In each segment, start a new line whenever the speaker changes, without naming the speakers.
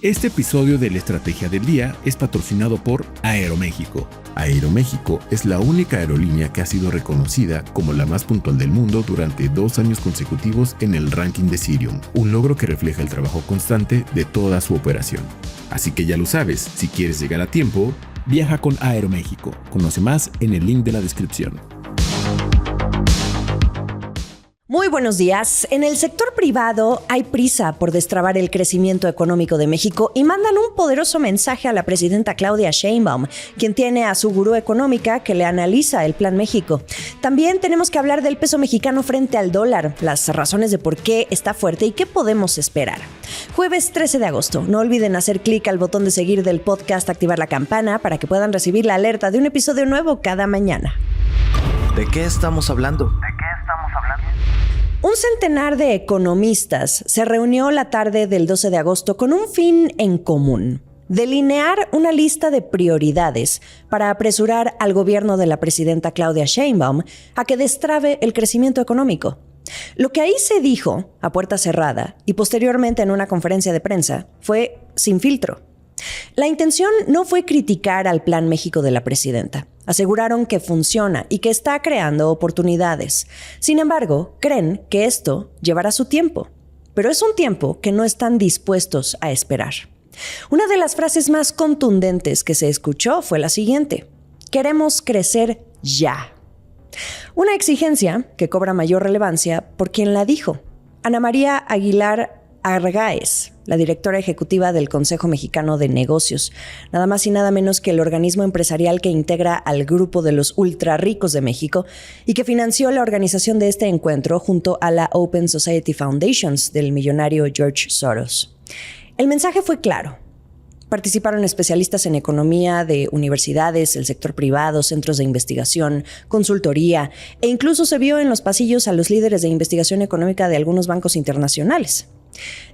Este episodio de la Estrategia del Día es patrocinado por Aeroméxico. Aeroméxico es la única aerolínea que ha sido reconocida como la más puntual del mundo durante 2 años consecutivos en el ranking de Cirium, un logro que refleja el trabajo constante de toda su operación. Así que ya lo sabes, si quieres llegar a tiempo, viaja con Aeroméxico. Conoce más en el link de la descripción.
Muy buenos días. En el sector privado hay prisa por destrabar el crecimiento económico de México y mandan un poderoso mensaje a la presidenta Claudia Sheinbaum, quien tiene a su gurú económica que le analiza el Plan México. También tenemos que hablar del peso mexicano frente al dólar, las razones de por qué está fuerte y qué podemos esperar. Jueves 13 de agosto. No olviden hacer clic al botón de seguir del podcast, activar la campana para que puedan recibir la alerta de un episodio nuevo cada mañana.
¿De qué estamos hablando?
Un centenar de economistas se reunió la tarde del 12 de agosto con un fin en común: delinear una lista de prioridades para apresurar al gobierno de la presidenta Claudia Sheinbaum a que destrabe el crecimiento económico. Lo que ahí se dijo, a puerta cerrada, y posteriormente en una conferencia de prensa, fue sin filtro. La intención no fue criticar al Plan México de la presidenta. Aseguraron que funciona y que está creando oportunidades. Sin embargo, creen que esto llevará su tiempo. Pero es un tiempo que no están dispuestos a esperar. Una de las frases más contundentes que se escuchó fue la siguiente: queremos crecer ya. Una exigencia que cobra mayor relevancia por quien la dijo: Ana María Aguilar Argáez, la directora ejecutiva del Consejo Mexicano de Negocios, nada más y nada menos que el organismo empresarial que integra al grupo de los ultra ricos de México y que financió la organización de este encuentro junto a la Open Society Foundations del millonario George Soros. El mensaje fue claro. Participaron especialistas en economía de universidades, el sector privado, centros de investigación, consultoría, e incluso se vio en los pasillos a los líderes de investigación económica de algunos bancos internacionales.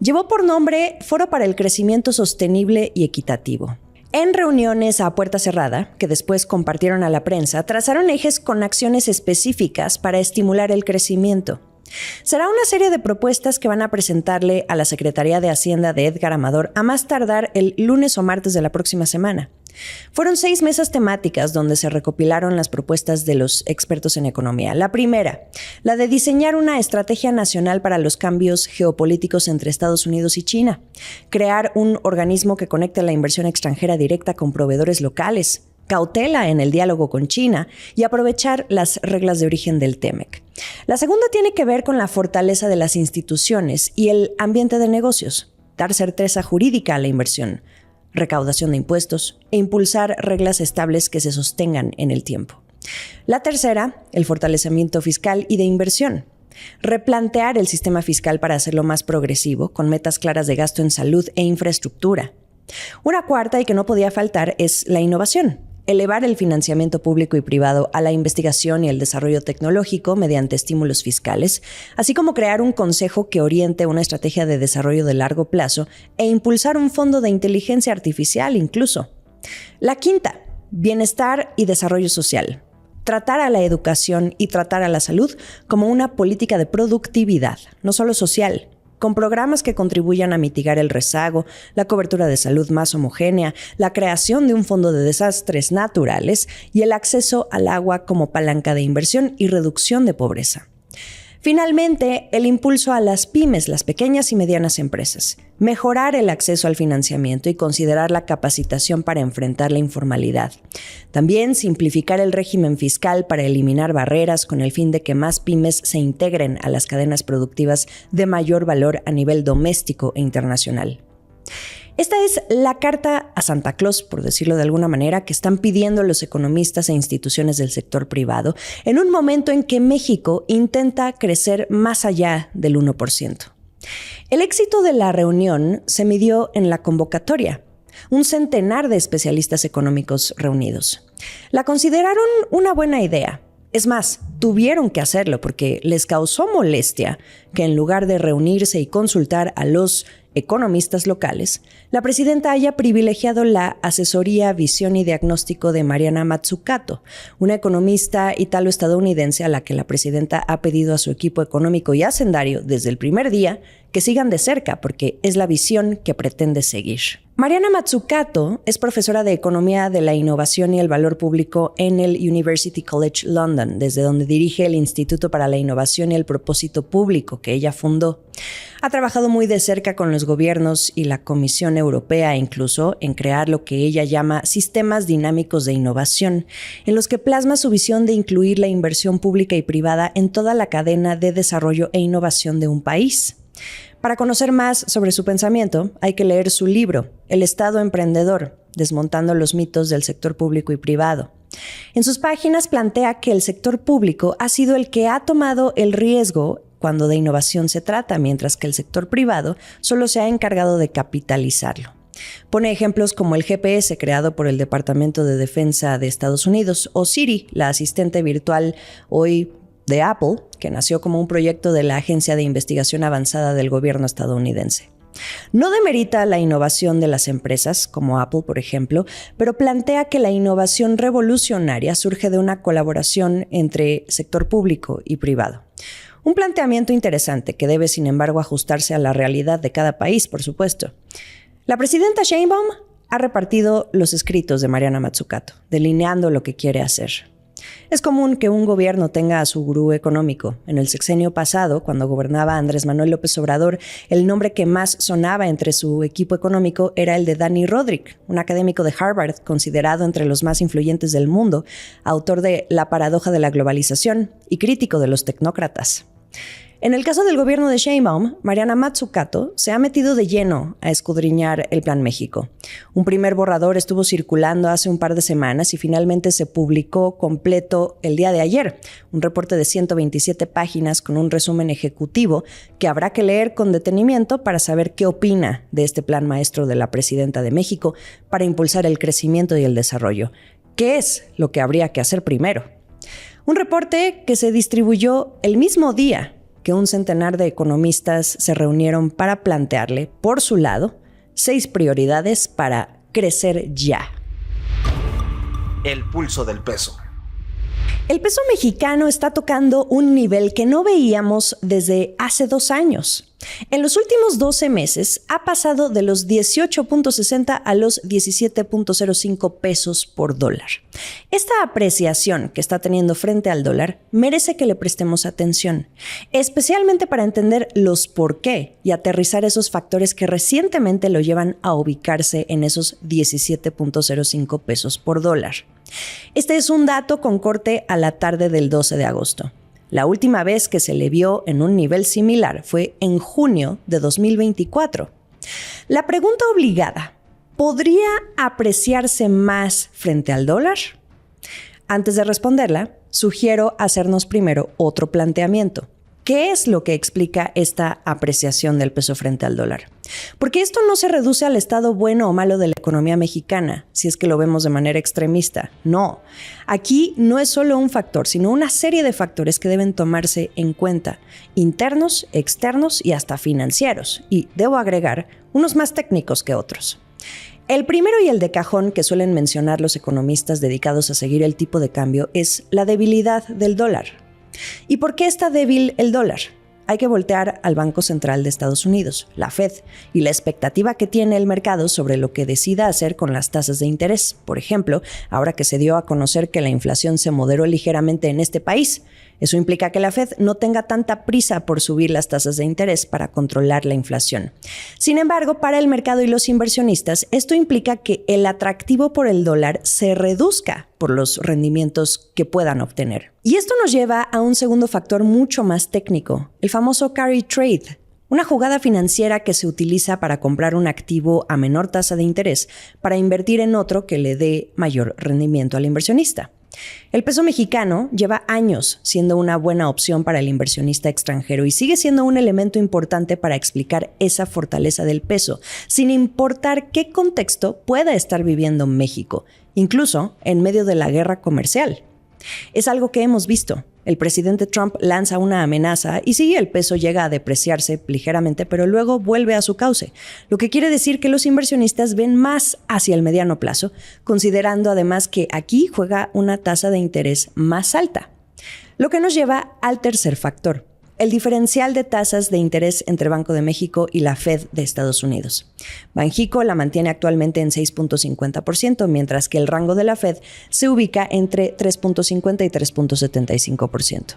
Llevó por nombre Foro para el Crecimiento Sostenible y Equitativo. En reuniones a puerta cerrada, que después compartieron a la prensa, trazaron ejes con acciones específicas para estimular el crecimiento. Será una serie de propuestas que van a presentarle a la Secretaría de Hacienda de Edgar Amador a más tardar el lunes o martes de la próxima semana. Fueron 6 mesas temáticas donde se recopilaron las propuestas de los expertos en economía. La primera, la de diseñar una estrategia nacional para los cambios geopolíticos entre Estados Unidos y China, crear un organismo que conecte la inversión extranjera directa con proveedores locales, cautela en el diálogo con China y aprovechar las reglas de origen del TEMEC. La segunda tiene que ver con la fortaleza de las instituciones y el ambiente de negocios, dar certeza jurídica a la inversión, recaudación de impuestos e impulsar reglas estables que se sostengan en el tiempo. La tercera, el fortalecimiento fiscal y de inversión. Replantear el sistema fiscal para hacerlo más progresivo, con metas claras de gasto en salud e infraestructura. Una cuarta y que no podía faltar es la innovación. Elevar el financiamiento público y privado a la investigación y el desarrollo tecnológico mediante estímulos fiscales, así como crear un consejo que oriente una estrategia de desarrollo de largo plazo e impulsar un fondo de inteligencia artificial incluso. La quinta, bienestar y desarrollo social. Tratar a la educación y tratar a la salud como una política de productividad, no solo social, con programas que contribuyan a mitigar el rezago, la cobertura de salud más homogénea, la creación de un fondo de desastres naturales y el acceso al agua como palanca de inversión y reducción de pobreza. Finalmente, el impulso a las pymes, las pequeñas y medianas empresas, mejorar el acceso al financiamiento y considerar la capacitación para enfrentar la informalidad. También simplificar el régimen fiscal para eliminar barreras con el fin de que más pymes se integren a las cadenas productivas de mayor valor a nivel doméstico e internacional. Esta es la carta a Santa Claus, por decirlo de alguna manera, que están pidiendo los economistas e instituciones del sector privado en un momento en que México intenta crecer más allá del 1%. El éxito de la reunión se midió en la convocatoria. Un centenar de especialistas económicos reunidos. La consideraron una buena idea. Es más, tuvieron que hacerlo porque les causó molestia que en lugar de reunirse y consultar a los economistas locales, la presidenta haya privilegiado la asesoría, visión y diagnóstico de Mariana Mazzucato, una economista italo-estadounidense a la que la presidenta ha pedido a su equipo económico y hacendario desde el primer día que sigan de cerca porque es la visión que pretende seguir. Mariana Mazzucato es profesora de Economía de la Innovación y el Valor Público en el University College London, desde donde dirige el Instituto para la Innovación y el Propósito Público que ella fundó. Ha trabajado muy de cerca con los gobiernos y la Comisión Europea, incluso en crear lo que ella llama sistemas dinámicos de innovación, en los que plasma su visión de incluir la inversión pública y privada en toda la cadena de desarrollo e innovación de un país. Para conocer más sobre su pensamiento, hay que leer su libro, El Estado Emprendedor, desmontando los mitos del sector público y privado. En sus páginas plantea que el sector público ha sido el que ha tomado el riesgo cuando de innovación se trata, mientras que el sector privado solo se ha encargado de capitalizarlo. Pone ejemplos como el GPS creado por el Departamento de Defensa de Estados Unidos o Siri, la asistente virtual hoy de Apple, que nació como un proyecto de la Agencia de Investigación Avanzada del gobierno estadounidense. No demerita la innovación de las empresas, como Apple, por ejemplo, pero plantea que la innovación revolucionaria surge de una colaboración entre sector público y privado. Un planteamiento interesante que debe, sin embargo, ajustarse a la realidad de cada país, por supuesto. La presidenta Sheinbaum ha repartido los escritos de Mariana Mazzucato, delineando lo que quiere hacer. Es común que un gobierno tenga a su gurú económico. En el sexenio pasado, cuando gobernaba Andrés Manuel López Obrador, el nombre que más sonaba entre su equipo económico era el de Dani Rodrik, un académico de Harvard considerado entre los más influyentes del mundo, autor de La paradoja de la globalización y crítico de los tecnócratas. En el caso del gobierno de Sheinbaum, Mariana Mazzucato se ha metido de lleno a escudriñar el Plan México. Un primer borrador estuvo circulando hace un par de semanas y finalmente se publicó completo el día de ayer. Un reporte de 127 páginas con un resumen ejecutivo que habrá que leer con detenimiento para saber qué opina de este plan maestro de la presidenta de México para impulsar el crecimiento y el desarrollo. ¿Qué es lo que habría que hacer primero? Un reporte que se distribuyó el mismo día que un centenar de economistas se reunieron para plantearle, por su lado, 6 prioridades para crecer ya.
El pulso del peso.
El peso mexicano está tocando un nivel que no veíamos desde hace 2 años. En los últimos 12 meses ha pasado de los 18.60 a los 17.05 pesos por dólar. Esta apreciación que está teniendo frente al dólar merece que le prestemos atención, especialmente para entender los por qué y aterrizar esos factores que recientemente lo llevan a ubicarse en esos 17.05 pesos por dólar. Este es un dato con corte a la tarde del 12 de agosto. La última vez que se le vio en un nivel similar fue en junio de 2024. La pregunta obligada, ¿podría apreciarse más frente al dólar? Antes de responderla, sugiero hacernos primero otro planteamiento. ¿Qué es lo que explica esta apreciación del peso frente al dólar? Porque esto no se reduce al estado bueno o malo de la economía mexicana, si es que lo vemos de manera extremista. No, aquí no es solo un factor, sino una serie de factores que deben tomarse en cuenta, internos, externos y hasta financieros, y debo agregar, unos más técnicos que otros. El primero y el de cajón que suelen mencionar los economistas dedicados a seguir el tipo de cambio es la debilidad del dólar. ¿Y por qué está débil el dólar? Hay que voltear al Banco Central de Estados Unidos, la Fed, y la expectativa que tiene el mercado sobre lo que decida hacer con las tasas de interés. Por ejemplo, ahora que se dio a conocer que la inflación se moderó ligeramente en este país, eso implica que la Fed no tenga tanta prisa por subir las tasas de interés para controlar la inflación. Sin embargo, para el mercado y los inversionistas, esto implica que el atractivo por el dólar se reduzca por los rendimientos que puedan obtener. Y esto nos lleva a un segundo factor mucho más técnico, el famoso carry trade, una jugada financiera que se utiliza para comprar un activo a menor tasa de interés para invertir en otro que le dé mayor rendimiento al inversionista. El peso mexicano lleva años siendo una buena opción para el inversionista extranjero y sigue siendo un elemento importante para explicar esa fortaleza del peso, sin importar qué contexto pueda estar viviendo México, incluso en medio de la guerra comercial. Es algo que hemos visto. El presidente Trump lanza una amenaza y sí, el peso llega a depreciarse ligeramente, pero luego vuelve a su cauce, lo que quiere decir que los inversionistas ven más hacia el mediano plazo, considerando además que aquí juega una tasa de interés más alta. Lo que nos lleva al tercer factor, el diferencial de tasas de interés entre Banco de México y la Fed de Estados Unidos. Banxico la mantiene actualmente en 6.50%, mientras que el rango de la Fed se ubica entre 3.50 y 3.75%.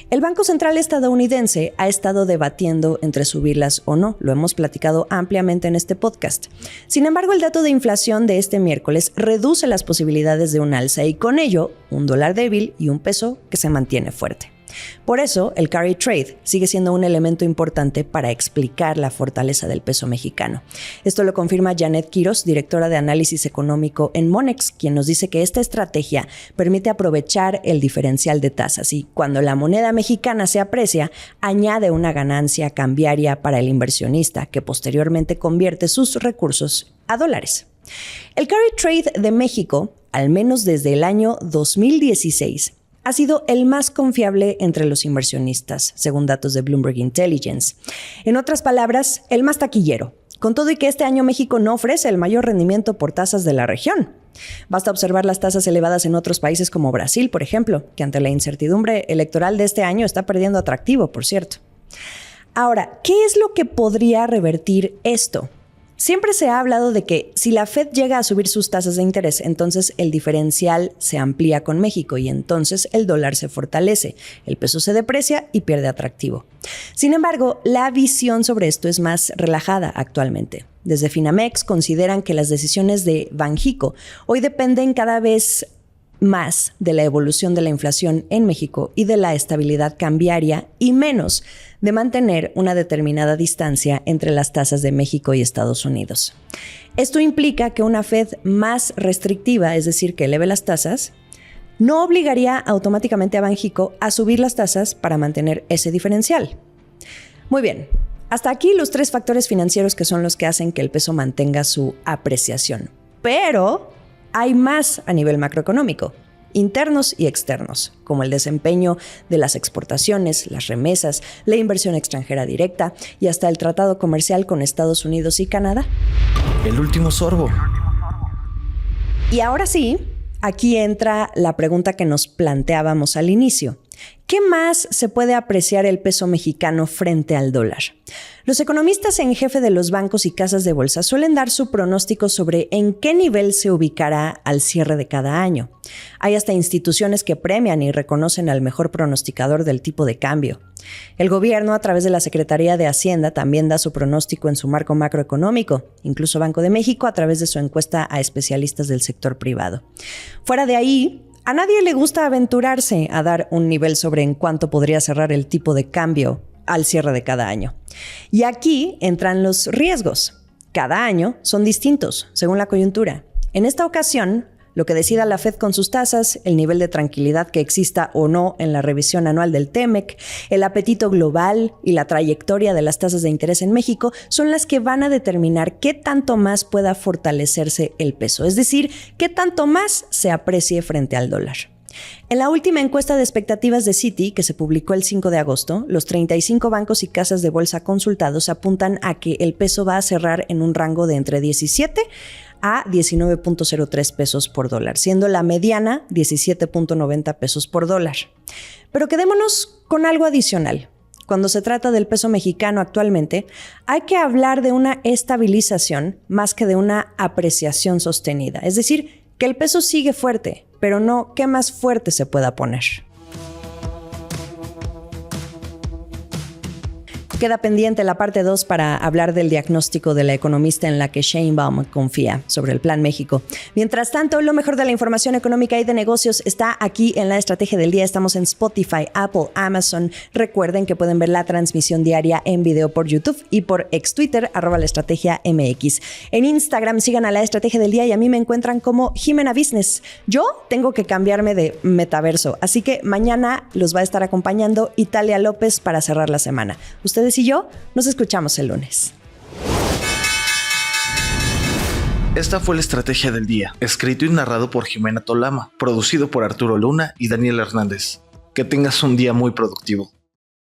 El Banco Central estadounidense ha estado debatiendo entre subirlas o no, lo hemos platicado ampliamente en este podcast. Sin embargo, el dato de inflación de este miércoles reduce las posibilidades de un alza y con ello un dólar débil y un peso que se mantiene fuerte. Por eso, el carry trade sigue siendo un elemento importante para explicar la fortaleza del peso mexicano. Esto lo confirma Janet Quiros, directora de análisis económico en Monex, quien nos dice que esta estrategia permite aprovechar el diferencial de tasas y cuando la moneda mexicana se aprecia, añade una ganancia cambiaria para el inversionista que posteriormente convierte sus recursos a dólares. El carry trade de México, al menos desde el año 2016, ha sido el más confiable entre los inversionistas, según datos de Bloomberg Intelligence. En otras palabras, el más taquillero, con todo y que este año México no ofrece el mayor rendimiento por tasas de la región. Basta observar las tasas elevadas en otros países como Brasil, por ejemplo, que ante la incertidumbre electoral de este año está perdiendo atractivo, por cierto. Ahora, ¿qué es lo que podría revertir esto? Siempre se ha hablado de que si la Fed llega a subir sus tasas de interés, entonces el diferencial se amplía con México y entonces el dólar se fortalece, el peso se deprecia y pierde atractivo. Sin embargo, la visión sobre esto es más relajada actualmente. Desde Finamex consideran que las decisiones de Banxico hoy dependen cada vez más de la evolución de la inflación en México y de la estabilidad cambiaria y menos de mantener una determinada distancia entre las tasas de México y Estados Unidos. Esto implica que una Fed más restrictiva, es decir, que eleve las tasas, no obligaría automáticamente a Banxico a subir las tasas para mantener ese diferencial. Muy bien, hasta aquí los tres factores financieros que son los que hacen que el peso mantenga su apreciación. Pero hay más a nivel macroeconómico, internos y externos, como el desempeño de las exportaciones, las remesas, la inversión extranjera directa y hasta el tratado comercial con Estados Unidos y Canadá.
El último sorbo.
Y ahora sí, aquí entra la pregunta que nos planteábamos al inicio. ¿Qué más se puede apreciar el peso mexicano frente al dólar? Los economistas en jefe de los bancos y casas de bolsa suelen dar su pronóstico sobre en qué nivel se ubicará al cierre de cada año. Hay hasta instituciones que premian y reconocen al mejor pronosticador del tipo de cambio. El gobierno, a través de la Secretaría de Hacienda, también da su pronóstico en su marco macroeconómico, incluso Banco de México a través de su encuesta a especialistas del sector privado. Fuera de ahí, a nadie le gusta aventurarse a dar un nivel sobre en cuánto podría cerrar el tipo de cambio al cierre de cada año. Y aquí entran los riesgos. Cada año son distintos, según la coyuntura. En esta ocasión, lo que decida la Fed con sus tasas, el nivel de tranquilidad que exista o no en la revisión anual del TEMEC, el apetito global y la trayectoria de las tasas de interés en México son las que van a determinar qué tanto más pueda fortalecerse el peso, es decir, qué tanto más se aprecie frente al dólar. En la última encuesta de expectativas de Citi, que se publicó el 5 de agosto, los 35 bancos y casas de bolsa consultados apuntan a que el peso va a cerrar en un rango de entre 17 a 19.03 pesos por dólar, siendo la mediana 17.90 pesos por dólar. Pero quedémonos con algo adicional. Cuando se trata del peso mexicano actualmente, hay que hablar de una estabilización más que de una apreciación sostenida. Es decir, que el peso sigue fuerte, pero no qué más fuerte se pueda poner. Queda pendiente la parte 2 para hablar del diagnóstico de la economista en la que Sheinbaum confía sobre el Plan México. Mientras tanto, lo mejor de la información económica y de negocios está aquí en La Estrategia del Día. Estamos en Spotify, Apple, Amazon. Recuerden que pueden ver la transmisión diaria en video por YouTube y por ex Twitter, @laestrategiamx. En Instagram sigan a La Estrategia del Día y a mí me encuentran como Jimena Business. Yo tengo que cambiarme de metaverso, así que mañana los va a estar acompañando Italia López para cerrar la semana. Ustedes y yo nos escuchamos el lunes.
Esta fue La Estrategia del Día, escrito y narrado por Jimena Tolama, producido por Arturo Luna y Daniel Hernández. Que tengas un día muy productivo.